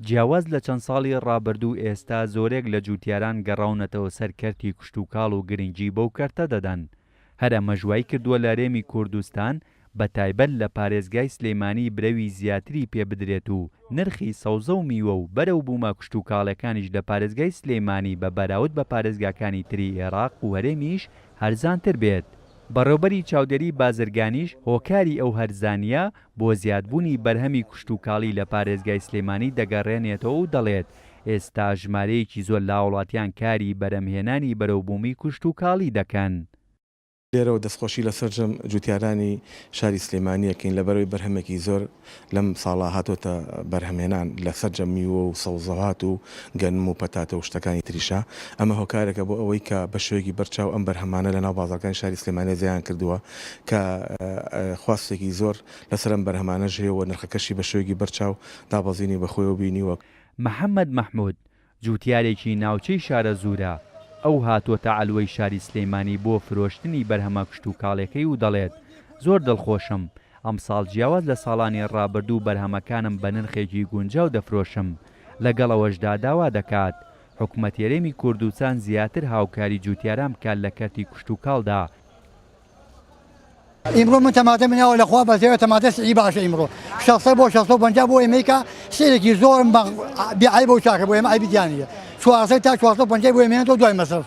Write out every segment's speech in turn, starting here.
جیاواز لە چەند ساڵی ڕابردوو ئێستا زۆرێک لە جوتیاران گەڕاونەتەوە سەر کەرتی کشت و کاڵ و گرنگجی بەو کەرتە دەدەن. هەر ئەمە ژوای کردووە لە هەرێمی کوردستان بە تایبەت لە پارێزگای سلێمانی برەوی زیاتری پێ بدرێت و نرخی سەوزە و میوە و بەرەو بوومە کشت و کاڵەکانیش لە پارێزگای سلێمانی بە بەراورد بە پارێزگاکانی تری عێراق و هەرێمیش هەرزانتر بێت. بەڕێوەبەری چاودێری بازرگانیش هۆکاری ئەو هەرزانیە بۆ زیادبوونی بەرهەمی کشت و کاڵی لە پارێزگای سلێمانی دەگەڕێنێتەوە و دەڵێت ئێستا ژمارەیەکی زۆر لە وڵاتیان کاری بەرهەمهێنانی بەرەوبوومی کشت و کاڵی دەکەن. لێرەوە دەستخۆشی لە سەرجەم جوتیارانی شاری سلێمانیەکەین لەبەرەوەی بەرهەمێکی زۆر لەم ساڵا هاتۆتە بەرهەمهێنان لە سەرجەم میوە و سەوزەهات و گەنم و پەتاتە و شتەکانی تریشە. ئەمە هۆکارێکە بۆ ئەوەی کە بە شوێکی بەرچاو ئەم بەرهەمانە لە ناو بازاڕەکانی شاری سلێمانیە زیان کردووە کە خواستێکی زۆر لەسەر ئەم بەرهەمانەش هەیەوە نرخەکەشی بە شوێکی بەرچاو دابەزینی بەخۆیەوە بینیوە. محەممەد مەحموود جوتیارێکی ناوچەی شارە زوورە ئەو هاتووەتە عەلوەی شاری سلێمانی بۆ فرۆشتنی بەرهەمە کشت و کاڵەکەی و دەڵێت زۆر دڵخۆشم ئەم ساڵ جیاواز لە ساڵانی ڕابردوو بەرهەمەکانم بە نرخێکی گونجاو دەفرۆشم. لەگەڵەوەشدا داوا دەکات حکومەت هەرێمی کوردستان زیاتر هاوکاری جوتیاران بکات لە کەرتی کشت و کاڵدا. ئیمڕۆ من تەماتە منەوە لەخوا بەزێوە تەماتە سعی باشە ئیمڕۆ 600 بۆ 650 بۆ ئێمەیکە سێرێکی زۆرم بیعیب و چاکە بۆ ئێمە عیبیانە 400 تا 450 بۆ ئێمێنێتەوە دوای مەسرف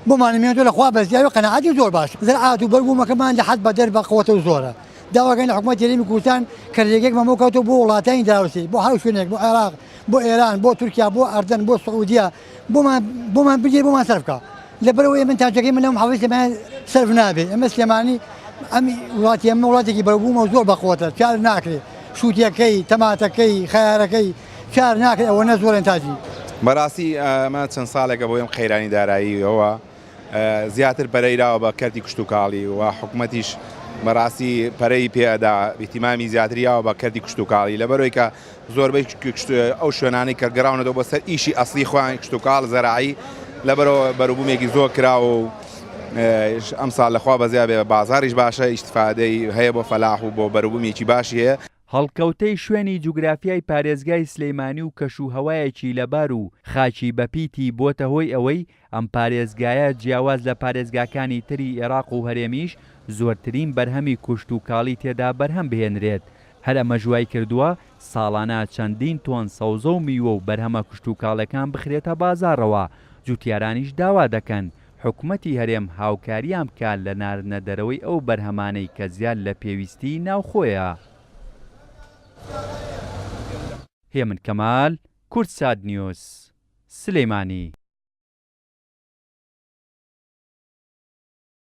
بۆمانمێنێتەوە لەخوا بەزیاوی قەنەعەتی زۆر باش زراعات و بەربوومەکەمان لە حەد بەدەر بەقەوەتە و زۆرە. داواکەین لە حکومەت هەرێمی کوردستان کە ڕێگەیەک مەمەکەوتەوە بۆ وڵاتانی دراوسی بۆ هەر شوێنێک بۆ عێراق بۆ ئێران بۆ تورکیا بۆ ئەردن بۆ سعودیا بۆمان بگێ بۆمان سەرفکە لەبەرەوەی من تاجەکەی من لەم حەوڵی سلێمانی سەرف نابێت. ئەمە سلێمانی ئەم وڵاتی ئەمە وڵاتێکی بەربوومە زۆر بەقەوەتە چار ناکرێت شووتیەکەی تەماتەکەی خەیارەکەی چار ناکرێت ئەوە نە زۆرن تاجی. بەڕاستی ئەمە چەند ساڵێکە بۆ ئەم خەیرانی داراییەوە زیاتر پەرەیراوە بە کەرتی کشت و کاڵی و حکومەتیش بەڕاستی پەرەی پێدا ئیتیمامی زیاتریاوە بە کەرتی کشت و کاڵی لەبەرەوەی کە زۆربەی ئەو شوێنانی کە گەڕاونەوە بەسەر ئیشی ئەسلی خۆیان کشت و کاڵ زەراعی لەبەرەوە بەروبوومێکی زۆر کراوە و ئەم ساڵ لەخوا بەزیاد بێ بازاریش باشە ئیشتفادەی هەیە بۆ فەلاح و بۆ بەروبوومێکی باشی هەیە. هەڵکەوتەی شوێنی جوگرافیای پارێزگای سلێمانی و کەشوهەوایەکی لەبار و خاچی بەپیتی بۆتە هۆی ئەوەی ئەم پارێزگایە جیاواز لە پارێزگاکانی تری عێراق و هەرێمیش زۆرترین بەرهەمی کشت و کاڵی تێدا بەرهەم بهێنرێت. هەر ئەمە ژوای کردووە ساڵانە چەندین تۆن سەوزە و میوە و بەرهەمە کشت و کاڵەکان بخرێتە بازاڕەوە. جوتیارانیش داوا دەکەن حکومەتی هەرێم هاوکاریان بکات لە ناردنەدەرەوەی ئەو بەرهەمانەی کە زیاد لە پێویستی ناوخۆیە. هێمن کەمال، کورتساد نیوز، سلێمانی.